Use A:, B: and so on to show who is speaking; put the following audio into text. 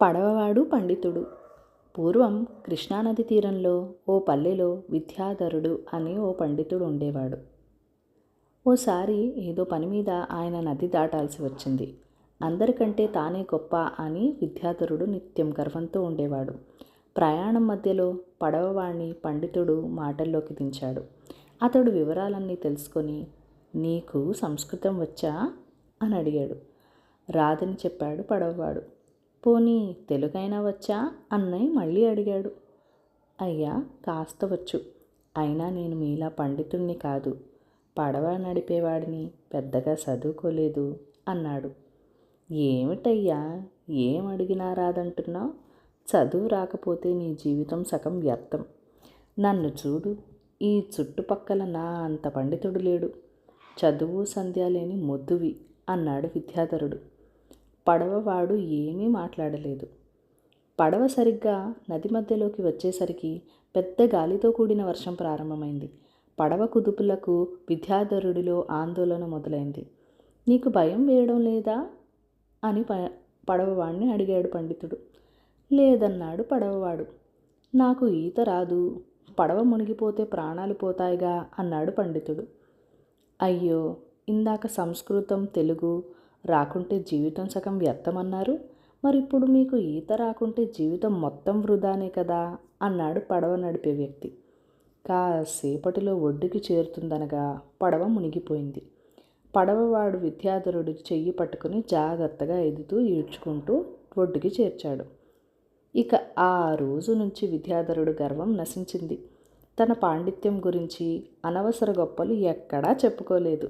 A: పడవవాడు పండితుడు. పూర్వం కృష్ణానది తీరంలో ఓ పల్లెలో విద్యాధరుడు అనే ఓ పండితుడు ఉండేవాడు. ఓసారి ఏదో పని మీద ఆయన నది దాటాల్సి వచ్చింది. అందరికంటే తానే గొప్ప అని విద్యాధరుడు నిత్యం గర్వంతో ఉండేవాడు. ప్రయాణం మధ్యలో పడవవాణ్ణి పండితుడు మాటల్లోకి దించాడు. అతడు వివరాలన్నీ తెలుసుకొని, "నీకు సంస్కృతం వచ్చా?" అని అడిగాడు. రాదని చెప్పాడు పడవవాడు. "పోనీ తెలుగైనా వచ్చా?" అన్నయ్య మళ్ళీ అడిగాడు. "అయ్యా, కాస్త వచ్చు. అయినా నేను మీలా పండితుణ్ణి కాదు. పడవ నడిపేవాడిని, పెద్దగా చదువుకోలేదు" అన్నాడు. "ఏమిటయ్యా, ఏం అడిగినా రాదంటున్నావు? చదువు రాకపోతే నీ జీవితం సగం వ్యర్థం. నన్ను చూడు, ఈ చుట్టుపక్కల నా అంత పండితుడు లేడు. చదువు సంధ్య లేని మొద్దువి" అన్నాడు విద్యాధరుడు. పడవవాడు ఏమీ మాట్లాడలేదు. పడవ సరిగ్గా నది మధ్యలోకి వచ్చేసరికి పెద్ద గాలితో కూడిన వర్షం ప్రారంభమైంది. పడవ కుదుపులకు విద్యాధరుడిలో ఆందోళన మొదలైంది. "నీకు భయం వేయడం లేదా?" అని పడవవాడిని అడిగాడు పండితుడు. "లేదన్నాడు పడవవాడు. నాకు ఈత రాదు. పడవ మునిగిపోతే ప్రాణాలు పోతాయిగా" అన్నాడు పండితుడు. "అయ్యో, ఇందాక సంస్కృతం తెలుగు రాకుంటే జీవితం సగం వ్యర్థమన్నారు. మరిప్పుడు మీకు ఈత రాకుంటే జీవితం మొత్తం వృధానే కదా" అన్నాడు పడవ నడిపే వ్యక్తి. కాసేపటిలో ఒడ్డుకి చేరుతుందనగా పడవ మునిగిపోయింది. పడవవాడు విద్యాధరుడి చెయ్యి పట్టుకుని జాగ్రత్తగా ఎదుతూ ఈడ్చుకుంటూ ఒడ్డుకి చేర్చాడు. ఇక ఆ రోజు నుంచి విద్యాధరుడు గర్వం నశించింది. తన పాండిత్యం గురించి అనవసర గొప్పలు ఎక్కడా చెప్పుకోలేదు.